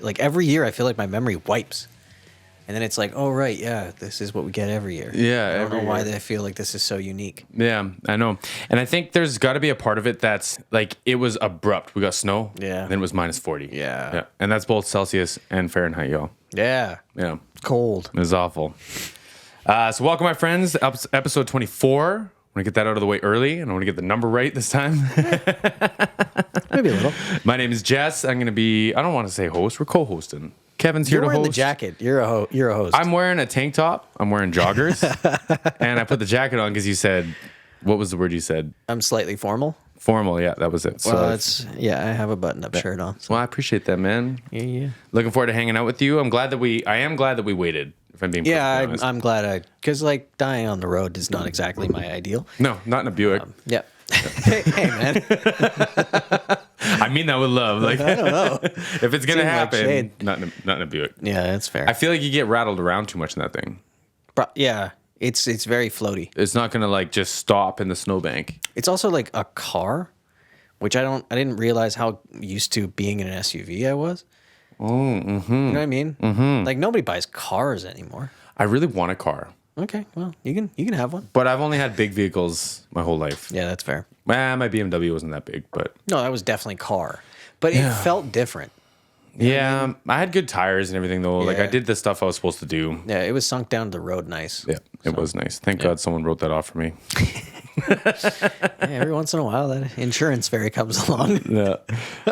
like every year I feel like my memory wipes. And then it's like, oh, right, yeah, this is what we get every year. Yeah, I don't know why year. I feel like this is so unique. Yeah, I know. And I think there's got to be a part of it that's like it was abrupt. We got snow. Yeah. And then it was minus 40. Yeah. And that's both Celsius and Fahrenheit, y'all. Yeah. Yeah. Cold. It was awful. So welcome, my friends. Episode 24. I want to get that out of the way early, and I want to get the number right this time. Maybe a little. My name is Jess. I'm going to be, I don't want to say host. We're co-hosting. Kevin's here You're to wearing host. the jacket. You're a host. I'm wearing a tank top. I'm wearing joggers. And I put the jacket on because you said, what was the word you said? I'm slightly formal. Formal, yeah, that was it. Well, I have a button-up shirt on. So. Well, I appreciate that, man. Yeah. Looking forward to hanging out with you. I am glad that we waited, if I'm being perfectly honest. I'm glad because like dying on the road is not exactly my ideal. No, not in a Buick. Yeah. hey, man. I mean that with love. Like I don't know. If it's gonna happen, not in a Buick. Yeah, that's fair. I feel like you get rattled around too much in that thing. Yeah, it's very floaty. It's not gonna like just stop in the snowbank. It's also like a car, which I didn't realize how used to being in an SUV I was. Oh, mm-hmm. You know what I mean? Mm-hmm. Like nobody buys cars anymore. I really want a car. Okay, well you can have one. But I've only had big vehicles my whole life. Yeah, that's fair. My BMW wasn't that big, but No, that was definitely car, but it felt different. yeah, I had good tires and everything though. Like I Yeah. did the stuff I was supposed to do. Yeah, it was sunk down the road nice. Yeah, it was nice. Thank God someone wrote that off for me. Yeah, every once in a while that insurance fairy comes along. Yeah.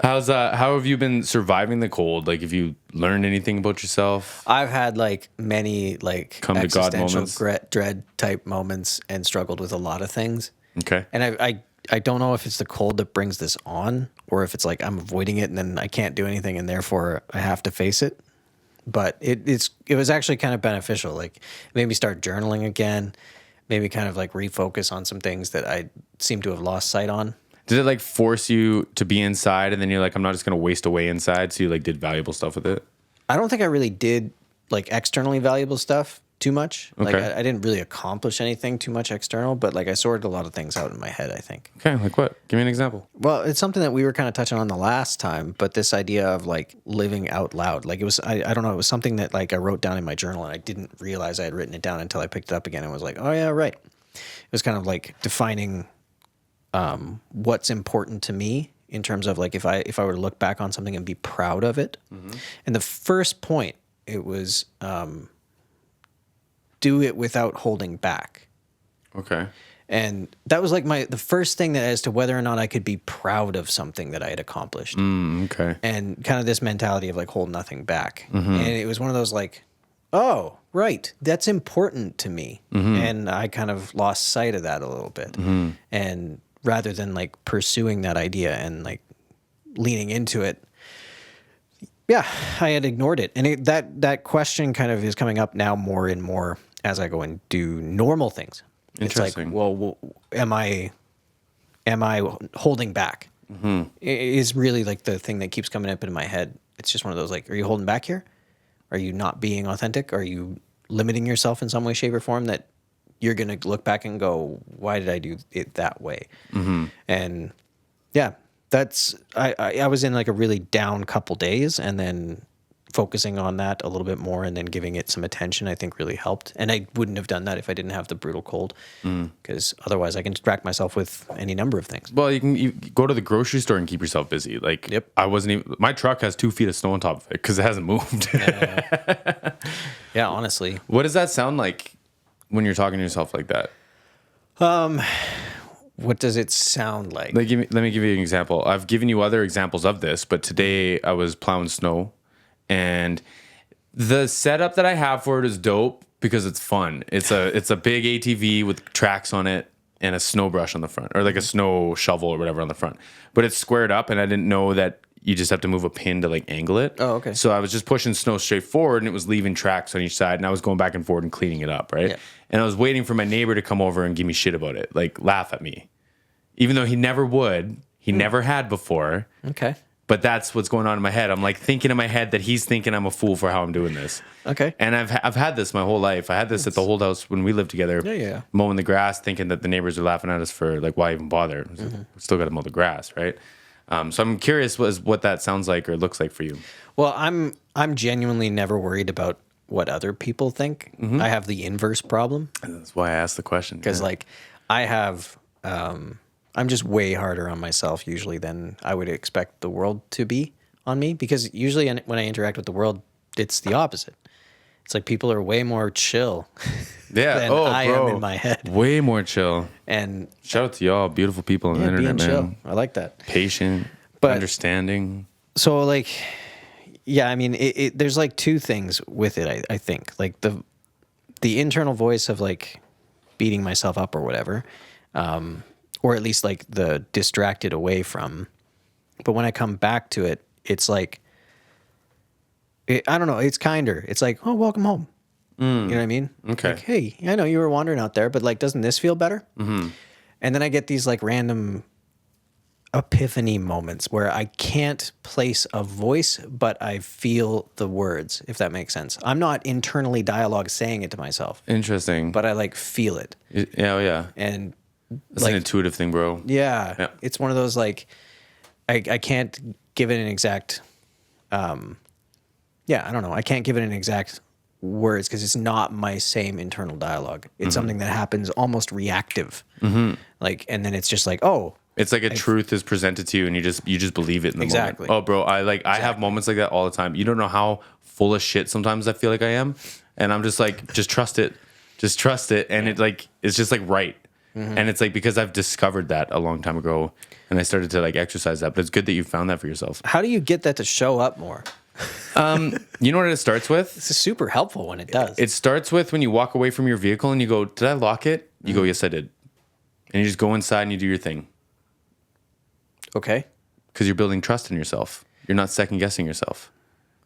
How have you been surviving the cold? Like, have you learned anything about yourself? I've had like many like Come to God existential moments. dread type moments and struggled with a lot of things. Okay. And I don't know if it's the cold that brings this on or if it's like I'm avoiding it and then I can't do anything and therefore I have to face it. But it was actually kind of beneficial. Like it made me start journaling again, made me kind of like refocus on some things that I seem to have lost sight on. Did it like force you to be inside and then you're like, I'm not just going to waste away inside? So you like did valuable stuff with it? I don't think I really did like externally valuable stuff too much. Like Okay. I didn't really accomplish anything too much external, but like I sorted a lot of things out in my head, I think. Okay. Like what? Give me an example. Well, it's something that we were kind of touching on the last time, but this idea of like living out loud, like it was, I don't know, it was something that like I wrote down in my journal and I didn't realize I had written it down until I picked it up again and was like, oh yeah, right. It was kind of like defining what's important to me in terms of like if I were to look back on something and be proud of it. Mm-hmm. And the first point, it was do it without holding back. Okay. And that was like the first thing that as to whether or not I could be proud of something that I had accomplished. Okay. And kind of this mentality of like hold nothing back. Mm-hmm. And it was one of those like, oh, right, that's important to me. Mm-hmm. And I kind of lost sight of that a little bit. Mm-hmm. And rather than like pursuing that idea and like leaning into it, yeah, I had ignored it. And that question kind of is coming up now more and more as I go and do normal things. Interesting. It's like, well, am I holding back? Mm-hmm. Is really like the thing that keeps coming up in my head. It's just one of those like, are you holding back here? Are you not being authentic? Are you limiting yourself in some way, shape, or form that you're going to look back and go, why did I do it that way? Mm-hmm. And yeah, I was in like a really down couple days, and then focusing on that a little bit more and then giving it some attention, I think really helped. And I wouldn't have done that if I didn't have the brutal cold, because otherwise I can distract myself with any number of things. Well, you go to the grocery store and keep yourself busy. Like, Yep. I wasn't even, my truck has 2 feet of snow on top of it because it hasn't moved. Yeah, honestly. What does that sound like when you're talking to yourself like that? What does it sound like? Let me give you an example. I've given you other examples of this, but today I was plowing snow, and the setup that I have for it is dope because it's fun. It's a big ATV with tracks on it and a snow brush on the front, or like a snow shovel or whatever on the front. But it's squared up, and I didn't know that you just have to move a pin to like angle it. Oh, okay. So I was just pushing snow straight forward, and it was leaving tracks on each side, and I was going back and forth and cleaning it up, right? Yeah. And I was waiting for my neighbor to come over and give me shit about it, like laugh at me. Even though he never would, he never had before. Okay. But that's what's going on in my head. I'm like thinking in my head that he's thinking I'm a fool for how I'm doing this. Okay. And I've had this my whole life. I had this at the old house when we lived together. Yeah. Mowing the grass, thinking that the neighbors are laughing at us for like, why even bother? We still got to mow the grass, right? So I'm curious what that sounds like or looks like for you. Well, I'm genuinely never worried about what other people think. I have the inverse problem. And that's why I asked the question. Because like I have, I'm just way harder on myself usually than I would expect the world to be on me. Because usually when I interact with the world, it's the opposite. It's like people are way more chill than I am in my head. Way more chill. And shout out to y'all, beautiful people on the internet, man. Chill. I like that. Patient, understanding. So like, yeah, I mean, there's like two things with it. I think like the internal voice of like beating myself up or whatever, or at least like the distracted away from. But when I come back to it, it's like, I don't know. It's kinder. It's like, oh, welcome home. You know what I mean? Okay. Like, hey, I know you were wandering out there, but like, doesn't this feel better? Mm-hmm. And then I get these like random epiphany moments where I can't place a voice, but I feel the words, if that makes sense. I'm not internally dialogue saying it to myself. Interesting. But I like feel it. Yeah. And it's like, an intuitive thing, bro. Yeah. It's one of those like, I can't give it an exact, I don't know. I can't give it an exact words because it's not my same internal dialogue. It's something that happens almost reactive. Like, and then it's just like, oh, it's like a truth is presented to you and you just believe it in the moment. Oh, bro, I have moments like that all the time. You don't know how full of shit sometimes I feel like I am. And I'm just like, just trust it. Just trust it. And it like, it's just like right. And it's like, because I've discovered that a long time ago and I started to like exercise that, but it's good that you found that for yourself. How do you get that to show up more? You know what it starts with? This is super helpful when it does. It starts with when you walk away from your vehicle and you go, did I lock it? You go, yes, I did. And you just go inside and you do your thing. Okay. Because you're building trust in yourself. You're not second guessing yourself.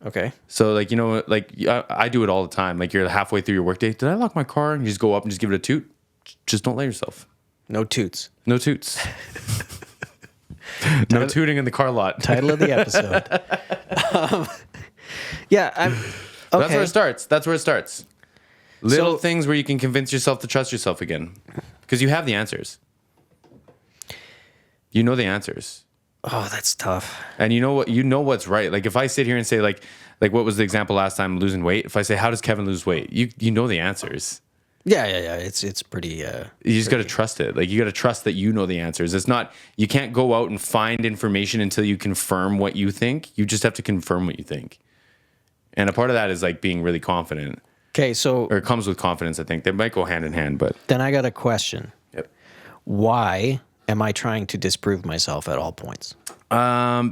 Okay. So like, you know, like I do it all the time. Like you're halfway through your workday. Did I lock my car? And you just go up and just give it a toot. Just don't let yourself. No toots. No toots. No tooting in the car lot. Title of the episode. Okay. That's where it starts. That's where it starts. Little things where you can convince yourself to trust yourself again. Because you have the answers. You know the answers. Oh, that's tough. And you know what? You know what's right. Like if I sit here and say like what was the example last time, losing weight? If I say, how does Kevin lose weight? You know the answers. Yeah. It's pretty. You just got to trust it. Like you got to trust that you know the answers. It's not. You can't go out and find information until you confirm what you think. You just have to confirm what you think. And a part of that is like being really confident. Okay, or it comes with confidence. I think they might go hand in hand. But then I got a question. Yep. Why am I trying to disprove myself at all points?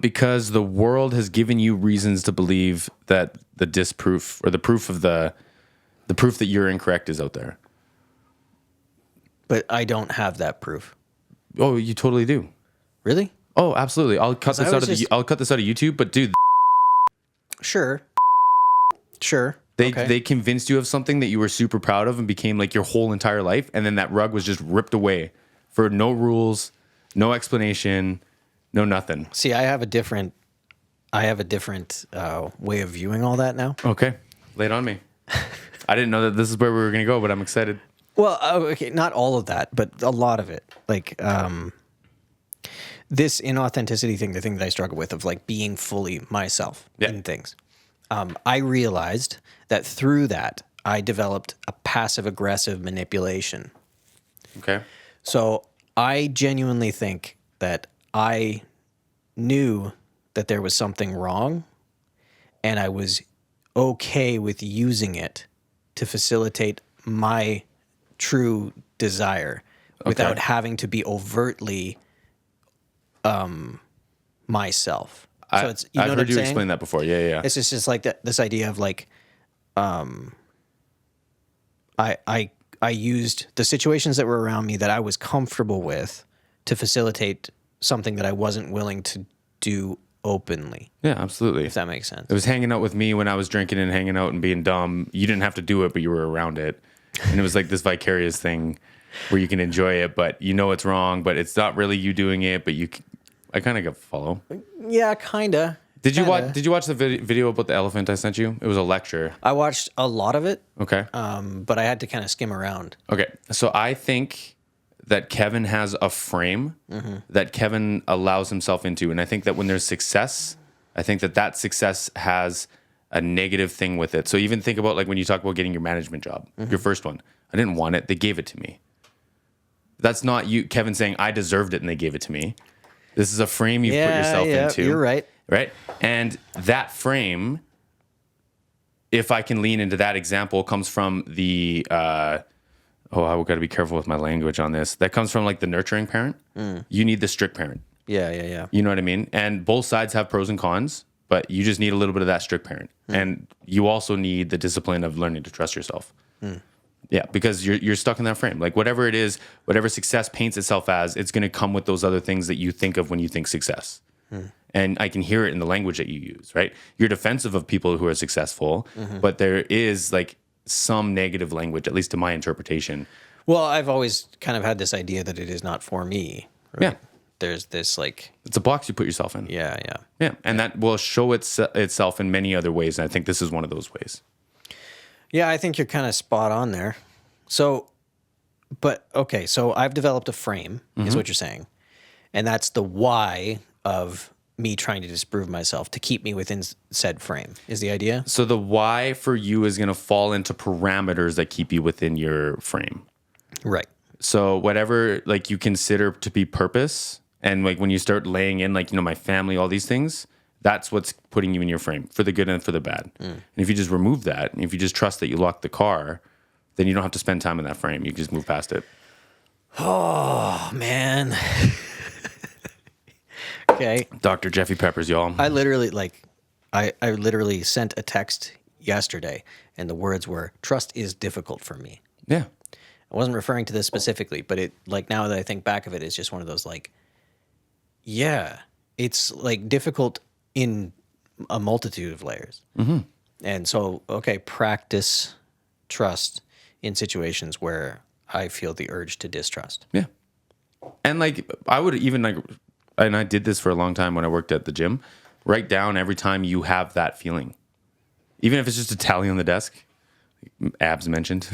Because the world has given you reasons to believe that the disproof or the proof of the proof that you're incorrect is out there. But I don't have that proof. Oh, you totally do. Really? Oh, absolutely. I'll cut this out of I'll cut this out of YouTube. But dude, sure. They convinced you of something that you were super proud of and became like your whole entire life, and then that rug was just ripped away for no rules, no explanation, no nothing. See, I have a different way of viewing all that now. Okay, lay it on me. I didn't know that this is where we were going to go, but I'm excited. Well, okay, not all of that, but a lot of it. Like this inauthenticity thing, the thing that I struggle with of like being fully myself in things. I realized that through that, I developed a passive-aggressive manipulation. Okay. So I genuinely think that I knew that there was something wrong, and I was okay with using it to facilitate my true desire without having to be overtly myself. So it's, you know I've heard you explain that before. Yeah. It's just like that. This idea of like, I used the situations that were around me that I was comfortable with to facilitate something that I wasn't willing to do openly. Yeah, absolutely. If that makes sense. It was hanging out with me when I was drinking and hanging out and being dumb. You didn't have to do it, but you were around it, and it was like this vicarious thing where you can enjoy it, but you know it's wrong, but it's not really you doing it, but you. I kind of follow. Yeah, kinda. Did you watch the video about the elephant I sent you? It was a lecture. I watched a lot of it. Okay. But I had to kind of skim around. Okay. So I think that Kevin has a frame that Kevin allows himself into. And I think that when there's success, I think that success has a negative thing with it. So even think about like when you talk about getting your management job, your first one. I didn't want it. They gave it to me. That's not you, Kevin, saying I deserved it and they gave it to me. This is a frame you've put yourself into. You're right. Right? And that frame, if I can lean into that example, comes from the I've got to be careful with my language on this. That comes from like the nurturing parent. You need the strict parent. Yeah. You know what I mean? And both sides have pros and cons, but you just need a little bit of that strict parent. And you also need the discipline of learning to trust yourself. Yeah, because you're stuck in that frame. Like whatever it is, whatever success paints itself as, it's going to come with those other things that you think of when you think success. And I can hear it in the language that you use, right? You're defensive of people who are successful, but there is like some negative language, at least to my interpretation. Well, I've always kind of had this idea that it is not for me. Right? Yeah. There's this like... It's a box you put yourself in. Yeah. Yeah, and that will show itself in many other ways, and I think this is one of those ways. Yeah, I think you're kind of spot on there. So I've developed a frame, is what you're saying. And that's the why of me trying to disprove myself to keep me within said frame, is the idea? So the why for you is going to fall into parameters that keep you within your frame. Right. So whatever like you consider to be purpose, and like when you start laying in like, my family, all these things, that's what's putting you in your frame for the good and for the bad. And if you just remove that, and if you just trust that you locked the car, then you don't have to spend time in that frame. You can just move past it. Oh, man. Okay. Dr. Jeffy Peppers, y'all. I literally sent a text yesterday, and the words were, "Trust is difficult for me." Yeah. I wasn't referring to this specifically, but it, like, now that I think back of it, it's just one of those, like, yeah, it's like difficult in a multitude of layers. And so, okay, practice trust in situations where I feel the urge to distrust. Yeah. And like, I would even like, and I did this for a long time when I worked at the gym, write down every time you have that feeling. Even if it's just a tally on the desk, abs mentioned,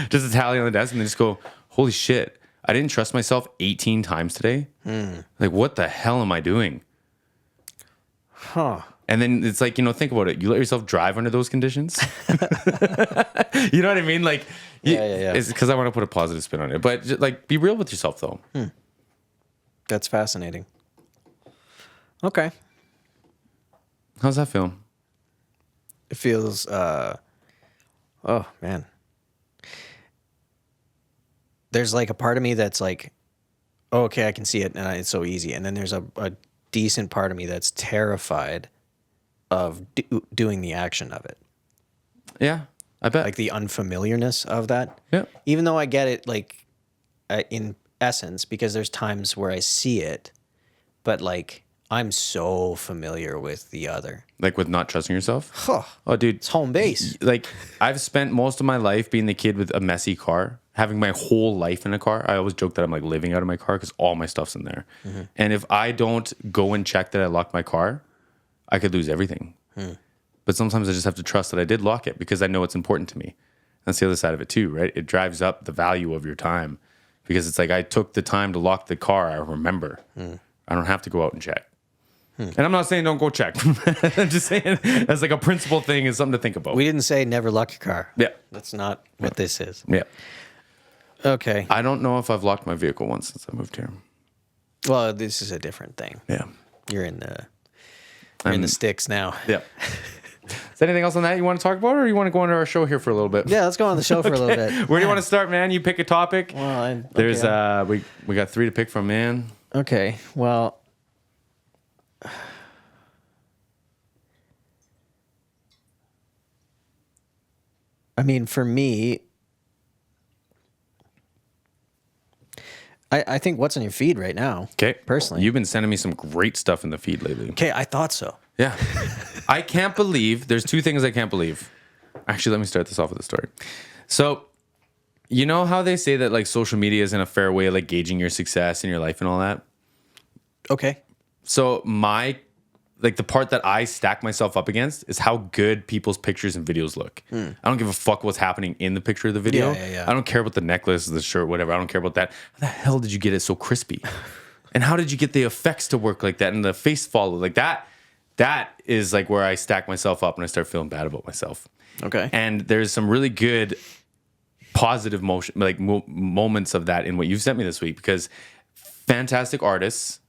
just a tally on the desk, and then just go, holy shit, I didn't trust myself 18 times today. Like, what the hell am I doing? Huh. And then it's like, think about it. You let yourself drive under those conditions. You know what I mean? Like, yeah. It's because I want to put a positive spin on it. But just, like, be real with yourself, though. That's fascinating. Okay. How's that feel? It feels, oh, man. There's like a part of me that's like, oh, okay, I can see it, and it's so easy. And then there's a decent part of me that's terrified of doing the action of it. Yeah, I bet. Like the unfamiliarness of that. Yeah. Even though I get it, like, in essence, because there's times where I see it, but like, I'm so familiar with the other. Like with not trusting yourself? Huh. Oh, dude. It's home base. Like, I've spent most of my life being the kid with a messy car, having my whole life in a car. I always joke that I'm like living out of my car because all my stuff's in there. And if I don't go and check that I locked my car, I could lose everything. But sometimes I just have to trust that I did lock it because I know it's important to me. That's the other side of it too, right? It drives up the value of your time because it's like I took the time to lock the car. I remember. I don't have to go out and check. And I'm not saying don't go check. I'm just saying that's like a principle thing is something to think about. We didn't say never lock your car. Yeah. That's not what this is. Yeah. Okay. I don't know if I've locked my vehicle once since I moved here. Well, this is a different thing. Yeah. You're in the sticks now. Yeah. Is there anything else on that you want to talk about, or you want to go into our show here for a little bit? Yeah, let's go on the show for a little bit. Where do you want to start, man? You pick a topic. Well, There's we got 3 to pick from, man. Okay. Well, I mean, for me, I think what's on your feed right now. Okay. Personally. You've been sending me some great stuff in the feed lately. Okay, I thought so. Yeah. I can't believe, there's 2 things I can't believe. Actually, let me start this off with a story. So, you know how they say that like social media isn't a fair way of like gauging your success in your life and all that? Okay. So my like the part that I stack myself up against is how good people's pictures and videos look. I don't give a fuck what's happening in the picture of the video. Yeah. I don't care about the necklace, the shirt, whatever. I don't care about that. How the hell did you get it so crispy? And how did you get the effects to work like that and the face follow like that? That is like where I stack myself up and I start feeling bad about myself. Okay. And there's some really good positive motion, like moments of that in what you've sent me this week, because fantastic artists,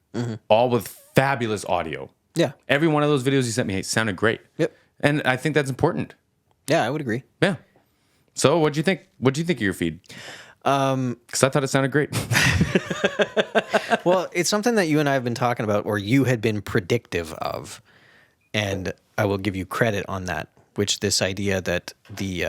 all with fabulous audio. Yeah. Every one of those videos you sent me sounded great. Yep. And I think that's important. Yeah, I would agree. Yeah. So what'd you think? What'd you think of your feed? Because I thought it sounded great. Well, it's something that you and I have been talking about, or you had been predictive of, and I will give you credit on that. Which this idea that the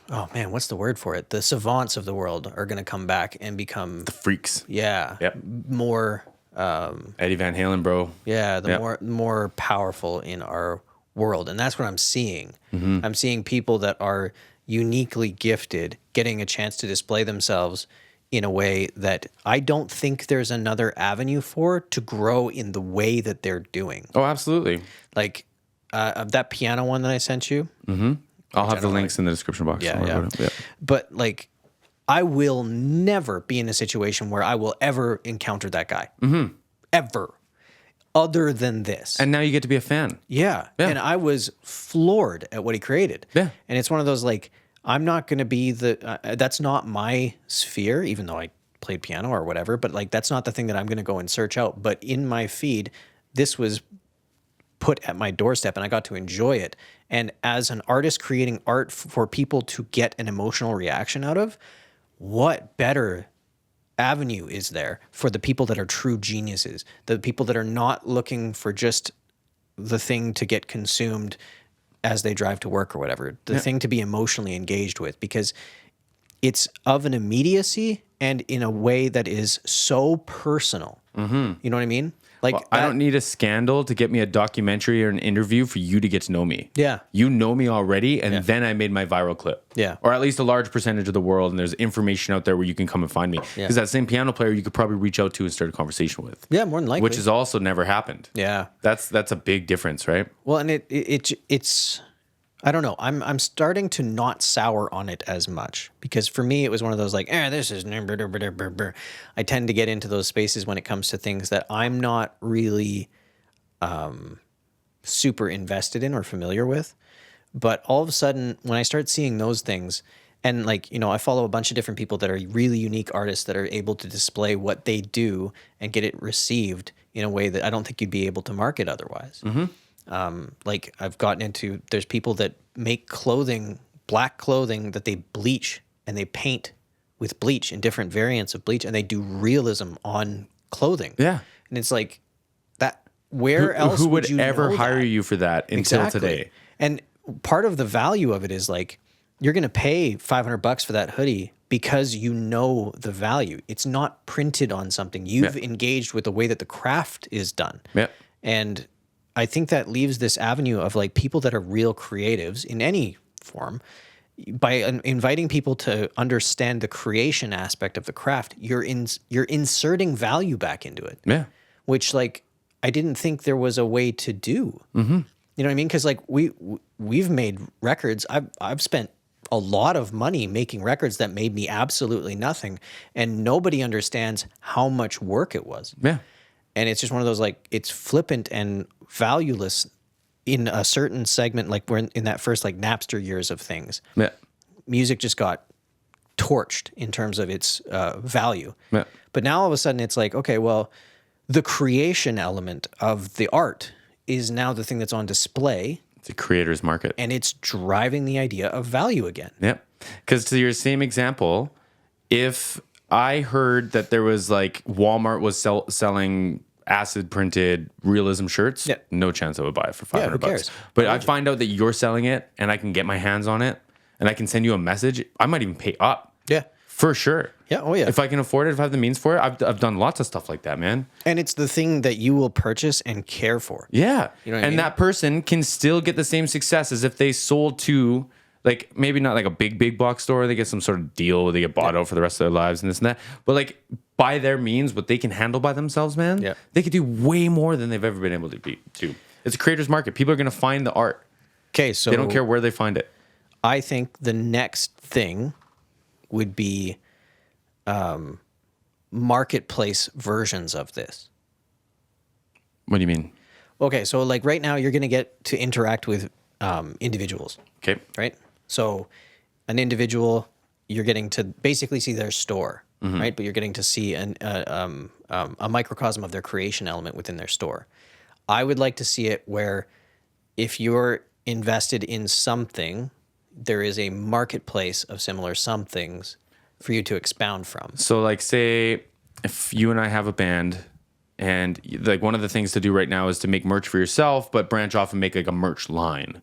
oh man, what's the word for it? The savants of the world are going to come back and become The freaks. yeah, Yep. more Eddie Van Halen, bro. yeah, the Yep. more powerful in our world, and that's what I'm seeing. I'm seeing people that are uniquely gifted getting a chance to display themselves in a way that I don't think there's another avenue for to grow in the way that they're doing. Oh, absolutely. Like that piano one that I sent you. I'll have the links in the description box. Yeah. But like, I will never be in a situation where I will ever encounter that guy. Ever. Other than this. And now you get to be a fan. Yeah. And I was floored at what he created. Yeah. And it's one of those like, I'm not going to be that's not my sphere, even though I played piano or whatever, but like, that's not the thing that I'm going to go and search out. But in my feed, this was put at my doorstep and I got to enjoy it. And as an artist creating art for people to get an emotional reaction out of, what better avenue is there for the people that are true geniuses, the people that are not looking for just the thing to get consumed as they drive to work or whatever, the thing to be emotionally engaged with, because it's of an immediacy and in a way that is so personal. You know what I mean? Like, Well, I don't need a scandal to get me a documentary or an interview for you to get to know me. Yeah. You know me already, and then I made my viral clip. Yeah. Or at least a large percentage of the world, and there's information out there where you can come and find me. Because that same piano player you could probably reach out to and start a conversation with. Yeah, more than likely. Which has also never happened. Yeah. That's a big difference, right? Well, and it's I don't know. I'm starting to not sour on it as much, because for me it was one of those like, this is I tend to get into those spaces when it comes to things that I'm not really super invested in or familiar with. But all of a sudden when I start seeing those things, and like, you know, I follow a bunch of different people that are really unique artists that are able to display what they do and get it received in a way that I don't think you'd be able to market otherwise. Like I've gotten into, there's people that make clothing, black clothing that they bleach and they paint with bleach in different variants of bleach, and they do realism on clothing. Yeah. And it's like that, where else Who would would you ever know hire that? you for that until today? And part of the value of it is like, you're going to pay $500 for that hoodie because you know the value. It's not printed on something. You've engaged with the way that the craft is done. Yeah. And I think that leaves this avenue of like people that are real creatives in any form. By inviting people to understand the creation aspect of the craft, you're inserting value back into it. Yeah. Which like I didn't think there was a way to do. You know what I mean? Because like we've made records. I've spent a lot of money making records that made me absolutely nothing, and nobody understands how much work it was. Yeah. And it's just one of those like, it's flippant and valueless in a certain segment. Like we're in that first like Napster years of things. Yeah. Music just got torched in terms of its value. Yeah. But now all of a sudden it's like, okay, well, the creation element of the art is now the thing that's on display, It's a creator's market. and it's driving the idea of value again. Yep. Because to your same example, if I heard that there was like Walmart was selling acid printed realism shirts, no chance I would buy it for $500 cares? But I find out that you're selling it and I can get my hands on it and I can send you a message, I might even pay up. Yeah. For sure. Yeah. Oh, yeah. If I can afford it, if I have the means for it, I've done lots of stuff like that, man. And it's the thing that you will purchase and care for. Yeah. You know what I mean? That person can still get the same success as if they sold to like maybe not like a big box store. They get some sort of deal where they get bought out for the rest of their lives and this and that. But like by their means, what they can handle by themselves, man, they could do way more than they've ever been able to do. It's a creator's market. People are going to find the art. Okay, so they don't care where they find it. I think the next thing would be marketplace versions of this. What do you mean? Okay, so like right now you're going to get to interact with individuals. Okay. Right? So an individual, you're getting to basically see their store, right? But you're getting to see a microcosm of their creation element within their store. I would like to see it where if you're invested in something, there is a marketplace of similar somethings for you to expound from. So like say if you and I have a band and like one of the things to do right now is to make merch for yourself, but branch off and make like a merch line.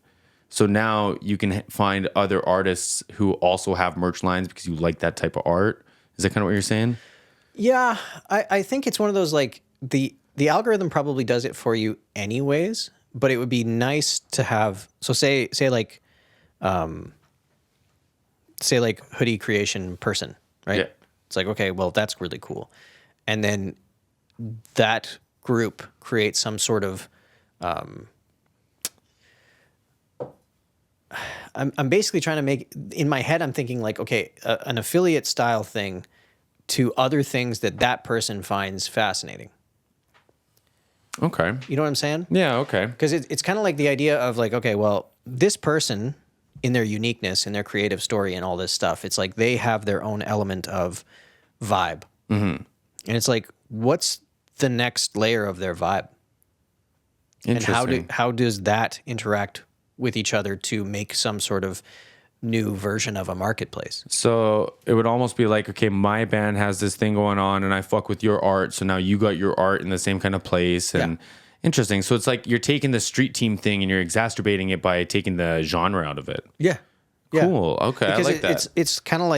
So now you can find other artists who also have merch lines because you like that type of art. Is that kind of what you're saying? Yeah, I think it's one of those like the algorithm probably does it for you anyways, but it would be nice to have. So say like hoodie creation person, right? Yeah. It's like, okay, well, that's really cool. And then that group creates some sort of, I'm basically trying to make, in my head, I'm thinking like, okay, an affiliate style thing to other things that person finds fascinating. Okay. You know what I'm saying? Yeah, okay. Because it's kind of like the idea of like, okay, well, this person in their uniqueness, in their creative story and all this stuff, it's like they have their own element of vibe. Mm-hmm. And it's like, what's the next layer of their vibe? And how does that interact with each other to make some sort of new version of a marketplace? So it would almost be like, okay, my band has this thing going on and I fuck with your art. So now you got your art in the same kind of place. And interesting. So it's like you're taking the street team thing and you're exacerbating it by taking the genre out of it. Yeah. Cool. Okay. Because I like that. It's kind of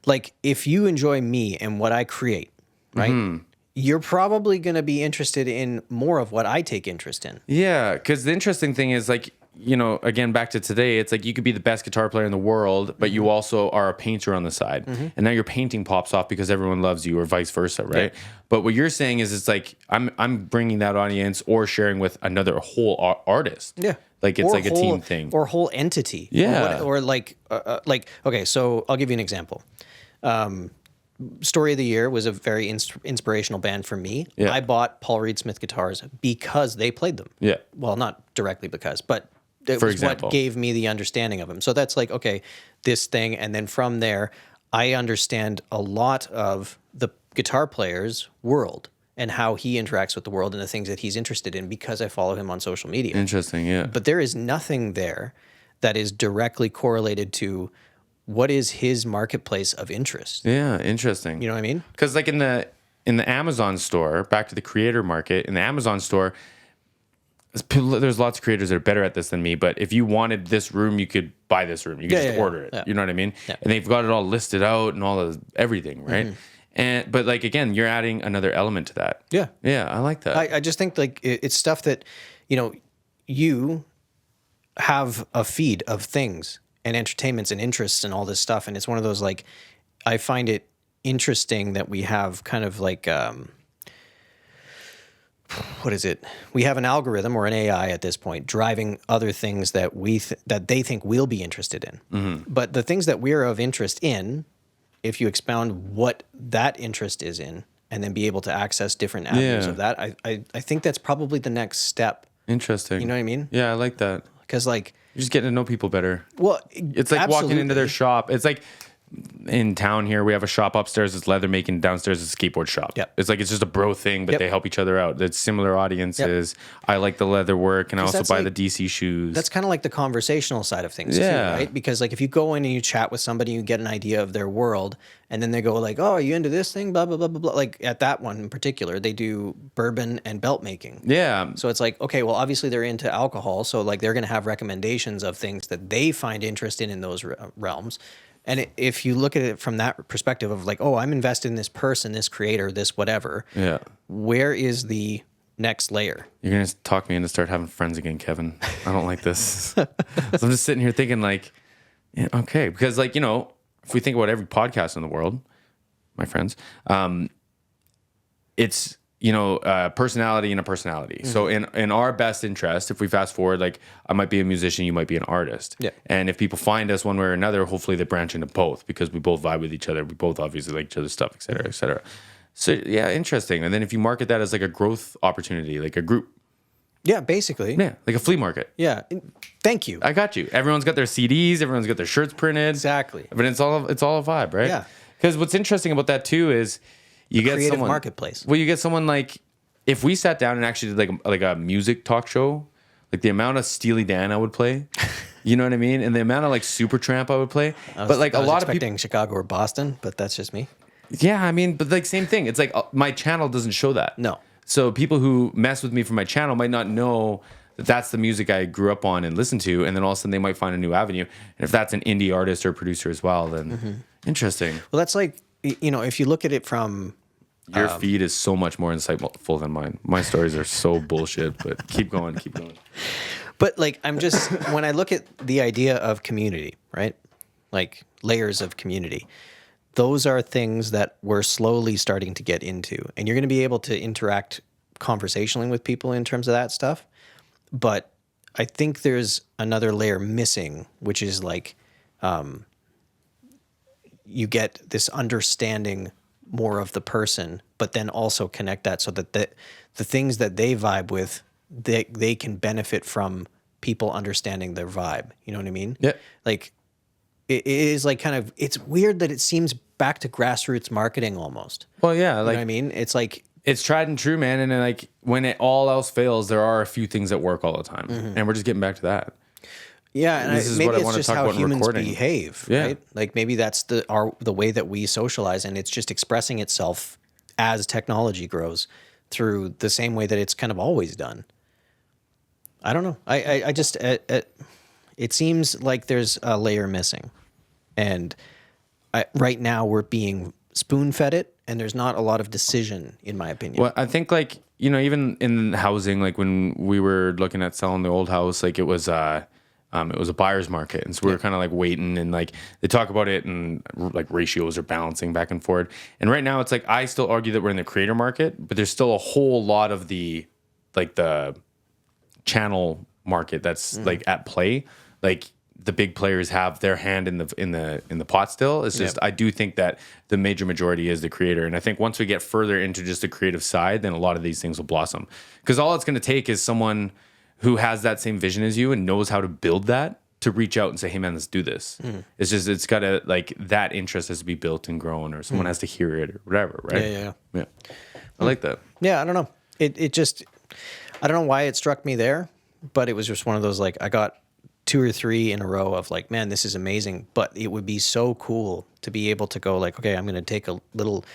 like if you enjoy me and what I create, right? You're probably going to be interested in more of what I take interest in. Yeah, because the interesting thing is like, you know, again, back to today, it's like you could be the best guitar player in the world, but you also are a painter on the side. And now your painting pops off because everyone loves you or vice versa, right? Yeah. But what you're saying is it's like I'm bringing that audience or sharing with another whole artist. Yeah. Like it's like a team thing. Or whole entity. Yeah. Or like, okay, so I'll give you an example. Story of the Year was a very inspirational band for me. Yeah. I bought Paul Reed Smith guitars because they played them. Yeah. Well, not directly because, but it For was example. what gave me the understanding of him. So that's like, okay, this thing. And then from there, I understand a lot of the guitar player's world and how he interacts with the world and the things that he's interested in because I follow him on social media. Interesting, yeah. But there is nothing there that is directly correlated to what is his marketplace of interest. Yeah, interesting. You know what I mean? Because like in the Amazon store, back to the creator market, in the Amazon store, there's lots of creators that are better at this than me, but if you wanted this room, you could buy this room. You could just order it. Yeah. You know what I mean? Yeah. And they've got it all listed out and all of everything, right? But like again, you're adding another element to that. Yeah. Yeah, I like that. I just think like it's stuff that, you know, you have a feed of things and entertainments and interests and all this stuff. And it's one of those, like, I find it interesting that we have kind of like, what is it? We have an algorithm or an AI at this point driving other things that that they think we'll be interested in. But the things that we're of interest in, if you expound what that interest is in and then be able to access different avenues of that, I think that's probably the next step. Interesting. You know what I mean? Yeah, I like that. Because like, You're just getting to know people better. well, It's like walking into their shop. It's like in town here, we have a shop upstairs. It's leather making. Downstairs is a skateboard shop. Yep. It's like it's just a bro thing, but they help each other out. It's similar audiences. Yep. I like the leather work, and I also that's buy like- the DC shoes. That's kind of like the conversational side of things, Yeah. too, right? Because like if you go in and you chat with somebody, you get an idea of their world, and then they go like, "Oh, are you into this thing?" Blah blah blah blah blah. Like at that one in particular, they do bourbon and belt making. yeah. So it's like, okay, well, obviously they're into alcohol, so like they're going to have recommendations of things that they find interest in those realms. And if you look at it from that perspective of like, oh, I'm invested in this person, this creator, this whatever. Yeah. Where is the next layer. You're going to talk me into start having friends again, Kevin. I don't like this. So I'm just sitting here thinking like, yeah, okay. Because like, you know, if we think about every podcast in the world, my friends, it's, you know, personality and a personality. Mm-hmm. So in our best interest, if we fast forward, like I might be a musician, you might be an artist. Yeah. And if people find us one way or another, hopefully they branch into both because we both vibe with each other. We both obviously like each other's stuff, et cetera, et cetera. So yeah, interesting. And then if you market that as like a growth opportunity, like a group. Yeah, basically. Yeah, like a flea market. Yeah. Thank you. I got you. Everyone's got their CDs. Everyone's got their shirts printed. Exactly. But it's all a vibe, right? Yeah. Because what's interesting about that too is you get creative someone marketplace. Well, you get someone like if we sat down and actually did like a music talk show, like the amount of Steely Dan I would play, you know what I mean, and the amount of like Supertramp I would play. But like a lot of people Chicago or Boston, but that's just me. Yeah, I mean, but like same thing. It's like my channel doesn't show that. No. So people who mess with me from my channel might not know that that's the music I grew up on and listened to, and then all of a sudden they might find a new avenue. And if that's an indie artist or producer as well, then interesting. Well, that's like, you know, if you look at it from... Your feed is so much more insightful than mine. My stories are so bullshit, but keep going, keep going. But like, I'm just, when I look at the idea of community, right? Like layers of community, those are things that we're slowly starting to get into. And you're going to be able to interact conversationally with people in terms of that stuff. But I think there's another layer missing, which is like you get this understanding more of the person, but then also connect that so that the things that they vibe with, they can benefit from people understanding their vibe. You know what I mean? Yeah. Like it is like kind of, it's weird that it seems back to grassroots marketing almost. Well, yeah. Like, you know what I mean? It's like, it's tried and true, man. And then like when it all else fails, there are a few things that work all the time. And we're just getting back to that. Yeah, and this is maybe what I it's want to just talk how about in humans recording. behave, Yeah. right? Like maybe that's the way that we socialize, and it's just expressing itself as technology grows through the same way that it's kind of always done. I don't know. I just it seems like there's a layer missing, and right now we're being spoon-fed it, and there's not a lot of decision, in my opinion. Well, I think like, you know, even in housing, like when we were looking at selling the old house, like it was a buyer's market. And so we were kind of like waiting, and like they talk about it and like ratios are balancing back and forth. And right now it's like, I still argue that we're in the creator market, but there's still a whole lot of the channel market that's like at play. Like the big players have their hand in the pot still. It's just, I do think that the major majority is the creator. And I think once we get further into just the creative side, then a lot of these things will blossom. Because all it's going to take is someone who has that same vision as you and knows how to build that to reach out and say, hey man, let's do this. It's just, it's got to like, that interest has to be built and grown, or someone has to hear it or whatever. Right. Yeah. I like that. Yeah. I don't know. It just, I don't know why it struck me there, but it was just one of those, like, I got 2 or 3 in a row of like, man, this is amazing, but it would be so cool to be able to go like, okay, I'm going to take a little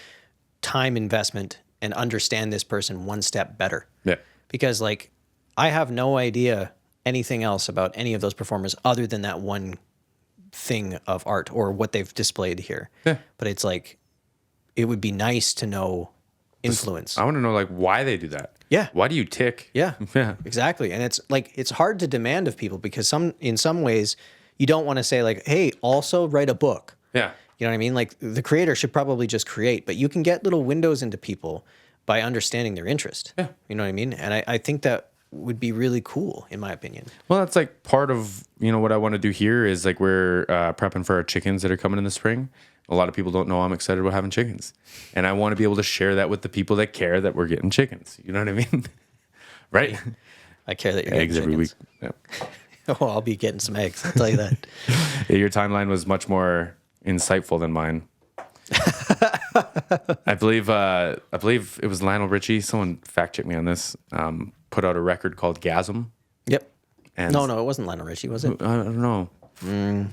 time investment and understand this person one step better. Yeah. Because like, I have no idea anything else about any of those performers other than that one thing of art or what they've displayed here. Yeah. But it's like, it would be nice to know influence. I want to know like why they do that. Yeah. Why do you tick? Yeah. Yeah. Exactly. And it's like, it's hard to demand of people because in some ways you don't want to say like, hey, also write a book. Yeah. You know what I mean? Like the creator should probably just create, but you can get little windows into people by understanding their interest. Yeah. You know what I mean? And I think that would be really cool, in my opinion. Well, that's like part of, you know, what I want to do here is like we're prepping for our chickens that are coming in the spring. A lot of people don't know I'm excited about having chickens. And I want to be able to share that with the people that care that we're getting chickens. You know what I mean? Right? I care that you're Eggs getting every week. chickens. Yeah. Oh, I'll be getting some eggs. I'll tell you that. Yeah, your timeline was much more insightful than mine. I believe it was Lionel Richie. Someone fact check me on this. Put out a record called Gasm. Yep. And No, it wasn't Lionel Richie, was it? I don't know.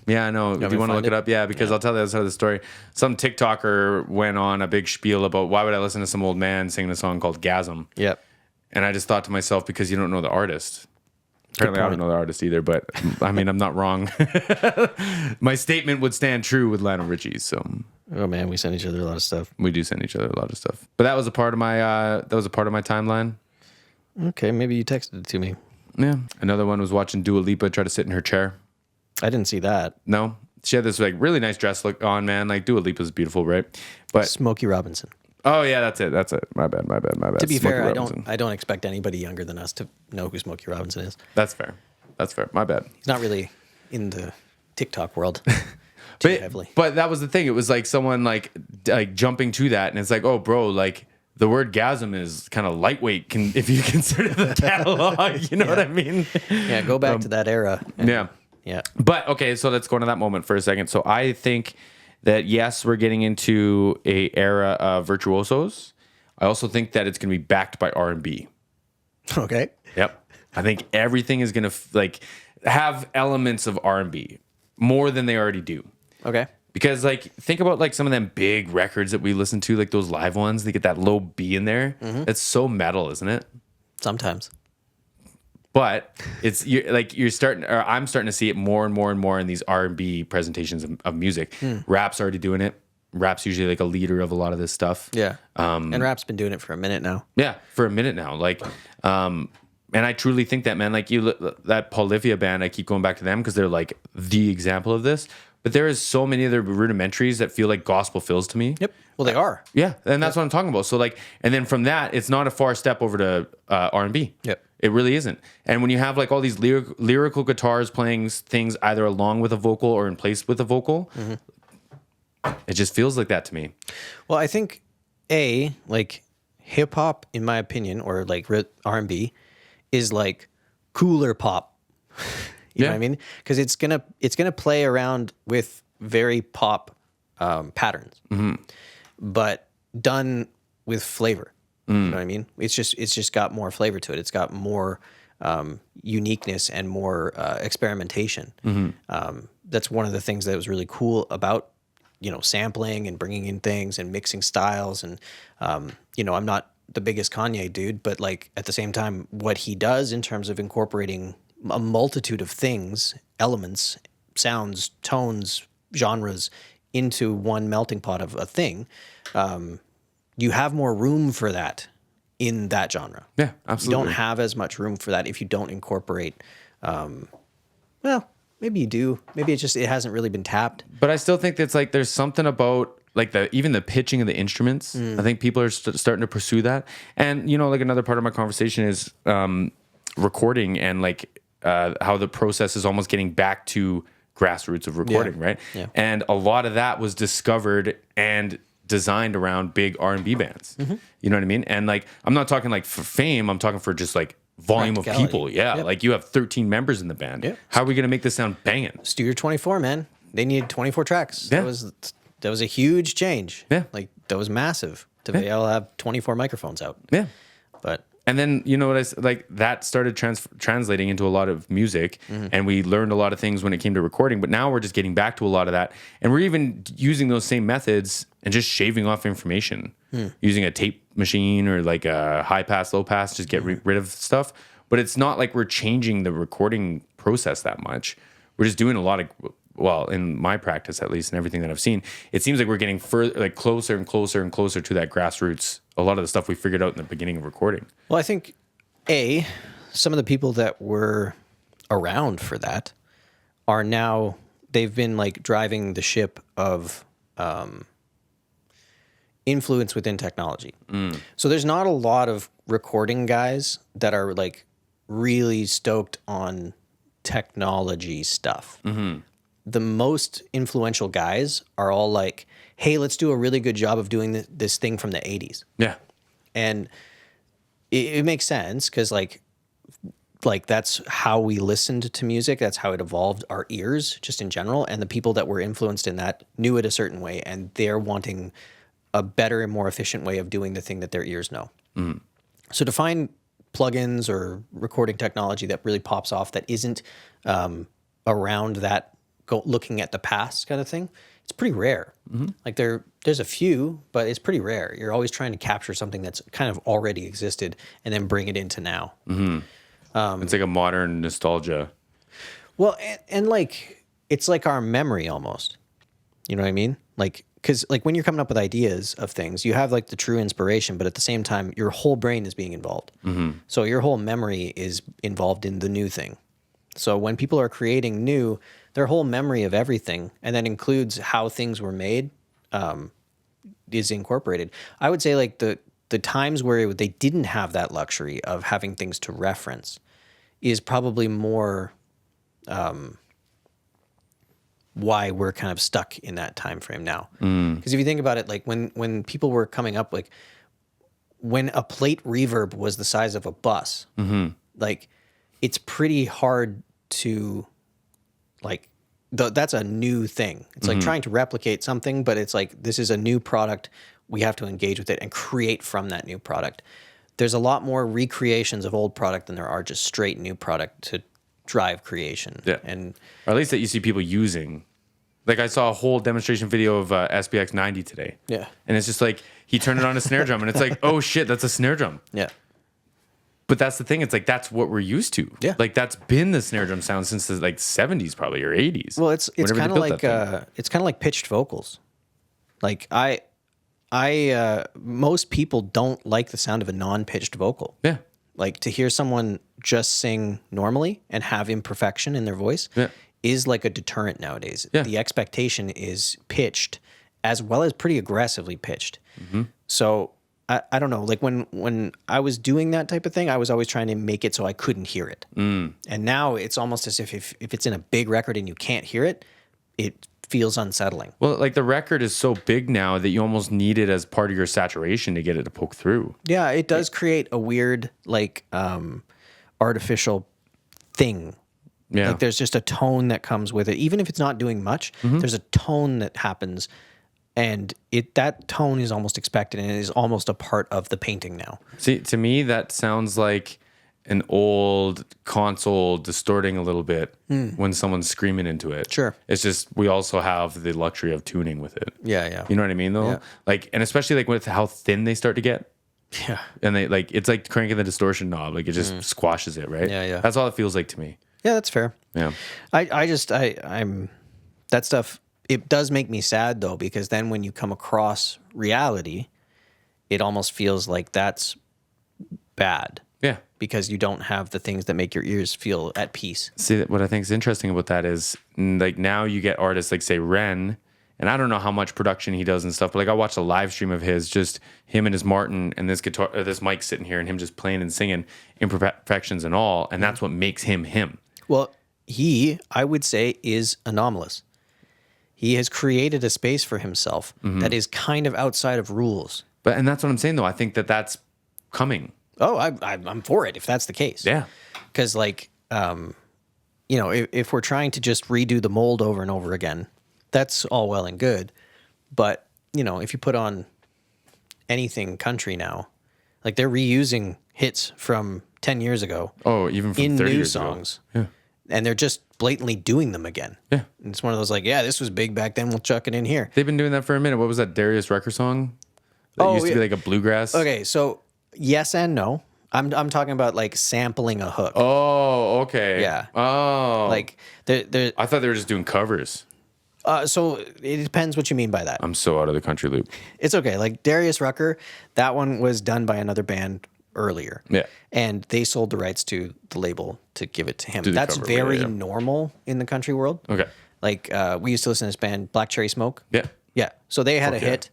Yeah, I know. Do you want to look it up? Yeah, because I'll tell you the other side of the story. Some TikToker went on a big spiel about why would I listen to some old man singing a song called Gasm? Yep. And I just thought to myself, because you don't know the artist. Apparently I don't know the artist either, but I mean, I'm not wrong. My statement would stand true with Lionel Richie. So Oh man, we send each other a lot of stuff. we do send each other a lot of stuff. But that was a part of my timeline. Okay, maybe you texted it to me. Yeah. Another one was watching Dua Lipa try to sit in her chair. I didn't see that. No, she had this like really nice dress look on, man. Like Dua Lipa's beautiful, right? But Smokey Robinson. oh yeah, that's it. My bad. To be Smokey fair, Robinson. I don't expect anybody younger than us to know who Smokey Robinson is. That's fair. My bad. He's not really in the TikTok world too heavily. But that was the thing. It was like someone like jumping to that, and it's like, oh, bro, like the word gasm is kind of lightweight. If you consider the catalog, you know what I mean? Yeah, go back to that era. Yeah. But okay, so let's go into that moment for a second. So I think that yes, we're getting into a era of virtuosos. I also think that it's going to be backed by R&B. Okay. Yep. I think everything is going to have elements of R&B more than they already do. Okay. Because think about some of them big records that we listen to, like those live ones. They get that low B in there. Mm-hmm. That's so metal, isn't it? Sometimes. But I'm starting to see it more and more and more in these R&B presentations of music. Rap's already doing it. Rap's usually like a leader of a lot of this stuff. Yeah. And rap's been doing it for a minute now. Yeah, for a minute now. And I truly think that, man, that Polyphia band, I keep going back to them because they're like the example of this. But there is so many other rudimentaries that feel like gospel fills to me. Yep. Well, they are. Yeah, and that's what I'm talking about. So and then from that, it's not a far step over to R&B. Yep. It really isn't. And when you have all these lyrical guitars playing things either along with a vocal or in place with a vocal, it just feels like that to me. Well, I think hip hop, in my opinion, or R&B, is cooler pop. You know what I mean? Because it's gonna play around with very pop patterns, but done with flavor. You know what I mean? It's just got more flavor to it. It's got more uniqueness and more experimentation. That's one of the things that was really cool about sampling and bringing in things and mixing styles. And I'm not the biggest Kanye dude, but at the same time, what he does in terms of incorporating a multitude of things, elements, sounds, tones, genres into one melting pot of a thing, you have more room for that in that genre. Yeah, absolutely. You don't have as much room for that if you don't incorporate, well, maybe you do. Maybe it hasn't really been tapped. But I still think that's there's something about even the pitching of the instruments. I think people are starting to pursue that. And, another part of my conversation is recording and how the process is almost getting back to grassroots of recording, right? Yeah. And a lot of that was discovered and designed around big R&B bands. You know what I mean? And I'm not talking for fame, I'm talking for just volume of people. Yeah. Yep. You have 13 members in the band. Yep. How are we going to make this sound banging? Studio 24, man. They needed 24 tracks. Yeah. That was a huge change. Yeah. That was massive to be able to have 24 microphones out. Yeah. But and then that started translating into a lot of music, and we learned a lot of things when it came to recording. But now we're just getting back to a lot of that, and we're even using those same methods and just shaving off information using a tape machine or a high pass, low pass, just get rid of stuff. But it's not like we're changing the recording process that much. We're just doing a lot of, well, in my practice at least, and everything that I've seen, it seems like we're getting further, closer and closer and closer to that grassroots. A lot of the stuff we figured out in the beginning of recording. Well, I think some of the people that were around for that are now, they've been driving the ship of influence within technology. So there's not a lot of recording guys that are really stoked on technology stuff. The most influential guys are all hey, let's do a really good job of doing this thing from the 80s. Yeah. And it makes sense because that's how we listened to music. That's how it evolved our ears just in general. And the people that were influenced in that knew it a certain way, and they're wanting a better and more efficient way of doing the thing that their ears know. So to find plugins or recording technology that really pops off that isn't around that looking at the past kind of thing, it's pretty rare. There's a few, but it's pretty rare. You're always trying to capture something that's kind of already existed and then bring it into now. It's a modern nostalgia. Well, and it's our memory almost. You know what I mean? because like when you're coming up with ideas of things, you have like the true inspiration, but at the same time, your whole brain is being involved. So your whole memory is involved in the new thing. So when people are creating new, their whole memory of everything, and that includes how things were made, is incorporated. I would say like the times where they didn't have that luxury of having things to reference is probably more why we're kind of stuck in that time frame now. Because if you think about it, like when people were coming up, like when a plate reverb was the size of a bus, like it's pretty hard to like that's a new thing. It's like trying to replicate something, but it's like this is a new product. We have to engage with it and create from that new product. There's a lot more recreations of old product than there are just straight new product to drive creation. Yeah. And or at least that you see people using. Like I saw a whole demonstration video of SBX 90 today. Yeah. And it's just like he turned it on a snare drum and it's like, oh shit, that's a snare drum. yeah. But that's the thing. It's like that's what we're used to. Yeah. Like that's been the snare drum sound since the like 70s probably or 80s. Well, it's whenever they kind of built that like it's kind of like pitched vocals. Like I most people don't like the sound of a non-pitched vocal. Yeah. Like to hear someone just sing normally and have imperfection in their voice is like a deterrent nowadays. Yeah. The expectation is pitched as well as pretty aggressively pitched. So I don't know. Like when I was doing that type of thing, I was always trying to make it so I couldn't hear it. And now it's almost as if it's in a big record and you can't hear it, it feels unsettling. Well, like the record is so big now that you almost need it as part of your saturation to get it to poke through. Yeah, it does create a weird like artificial thing. Yeah. Like there's just a tone that comes with it. Even if it's not doing much, there's a tone that happens. And that tone is almost expected and it is almost a part of the painting now. See, to me, that sounds like an old console distorting a little bit when someone's screaming into it. Sure. It's just we also have the luxury of tuning with it. Yeah, yeah. You know what I mean, though? Yeah. Like, and especially like with how thin they start to get. Yeah. And they like it's like cranking the distortion knob. Like it just squashes it, right? Yeah, yeah. That's all it feels like to me. Yeah, that's fair. Yeah. I'm that stuff. It does make me sad though, because then when you come across reality, it almost feels like that's bad. Yeah. Because you don't have the things that make your ears feel at peace. See, what I think is interesting about that is like now you get artists like say Ren, and I don't know how much production he does and stuff, but like I watched a live stream of his, just him and his Martin and this guitar, this mic sitting here and him just playing and singing imperfections and all, and that's what makes him him. Well, I would say, is anomalous. He has created a space for himself that is kind of outside of rules. And that's what I'm saying though. I think that that's coming. Oh, I'm for it if that's the case. Yeah. Because like, if we're trying to just redo the mold over and over again, that's all well and good. But, if you put on anything country now, like they're reusing hits from 10 years ago. Oh, even from in 30 new years songs. Ago. Yeah. And they're just blatantly doing them again. Yeah. And it's one of those like, yeah, this was big back then. We'll chuck it in here. They've been doing that for a minute. What was that Darius Rucker song? That used to be like a bluegrass. Okay, so yes and no. I'm talking about like sampling a hook. Oh, okay. Yeah. Oh. Like they're I thought they were just doing covers. so it depends what you mean by that. I'm so out of the country loop. It's okay. Like Darius Rucker, that one was done by another band earlier. Yeah. And they sold the rights to the label to give it to him. Do the That's cover, very yeah. normal in the country world. Okay. Like we used to listen to this band, Black Cherry Smoke. Yeah. Yeah. So they had a Fuck yeah. hit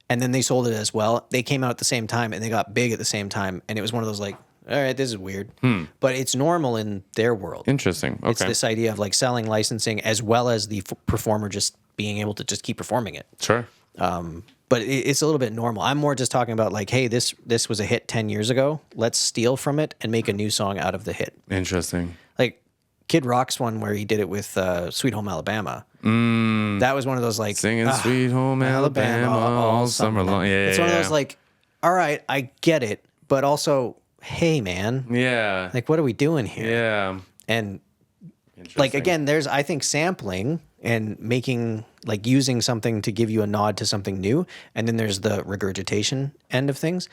and then they sold it as well. They came out at the same time and they got big at the same time. And it was one of those like, all right, this is weird. But it's normal in their world. Interesting. Okay. It's this idea of like selling licensing as well as the performer just being able to just keep performing it. Sure. But it's a little bit normal. I'm more just talking about like, hey, this was a hit 10 years ago. Let's steal from it and make a new song out of the hit. Interesting. Like Kid Rock's one where he did it with Sweet Home Alabama. That was one of those like Singing Sweet Home Alabama all summer long. Yeah, it's one of those like, all right, I get it, but also, hey, man, Yeah. like what are we doing here? Yeah. And Interesting. like again, there's I think sampling and making like using something to give you a nod to something new, and then there's the regurgitation end of things.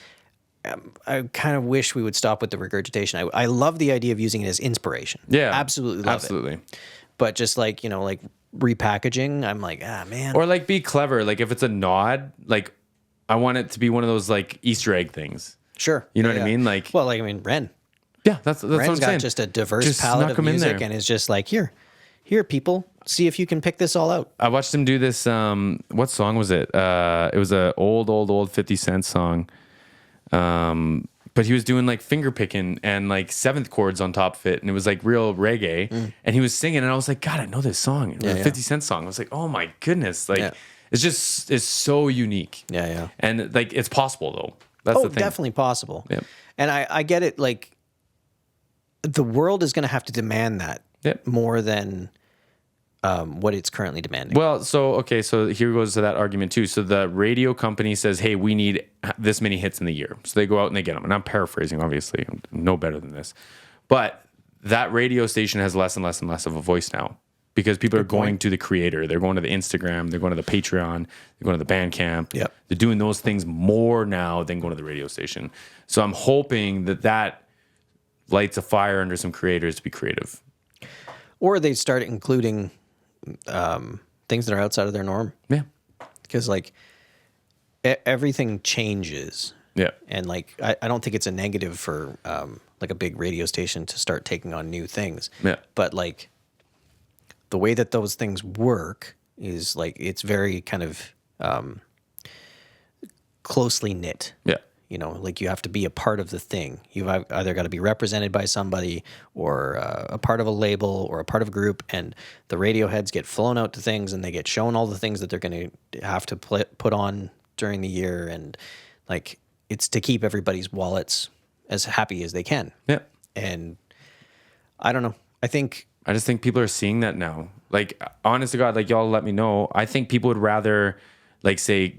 I kind of wish we would stop with the regurgitation. I love the idea of using it as inspiration. Yeah. absolutely love Absolutely. it. But just like like repackaging, I'm like, man. Or like be clever. Like if it's a nod, like I want it to be one of those like Easter egg things. Sure. You know what I mean? Like, well, like, I mean, Ren. Yeah, that's what I'm Ren's got saying. just a diverse Just palette snuck of 'em in music there. and is just like, here, people, see if you can pick this all out. I watched him do this. What song was it? It was a old 50 Cent song. But he was doing like finger picking and like seventh chords on top of it, and it was like real reggae. And he was singing, and I was like, God, I know this song. It was a 50 Cent song. I was like, oh my goodness, like it's so unique. Yeah. And like it's possible though. That's the thing. Definitely possible. Yep. And I get it. Like the world is going to have to demand that more than what it's currently demanding. Well, so here goes to that argument too. So the radio company says, hey, we need this many hits in the year. So they go out and they get them. And I'm paraphrasing, obviously. I'm no better than this. But that radio station has less and less and less of a voice now because people are going to the creator. They're going to the Instagram. They're going to the Patreon. They're going to the Bandcamp. Yep. They're doing those things more now than going to the radio station. So I'm hoping that lights a fire under some creators to be creative. Or they start including things that are outside of their norm. Yeah. Because like everything changes. Yeah. And like I don't think it's a negative for like a big radio station to start taking on new things. Yeah. But like the way that those things work is like it's very kind of closely knit. Yeah. You know, like you have to be a part of the thing. You've either got to be represented by somebody or a part of a label or a part of a group. And the radio heads get flown out to things and they get shown all the things that they're going to have to put on during the year. And like it's to keep everybody's wallets as happy as they can. Yeah. And I don't know. I just think people are seeing that now. Like, honest to God, like y'all let me know. I think people would rather like say,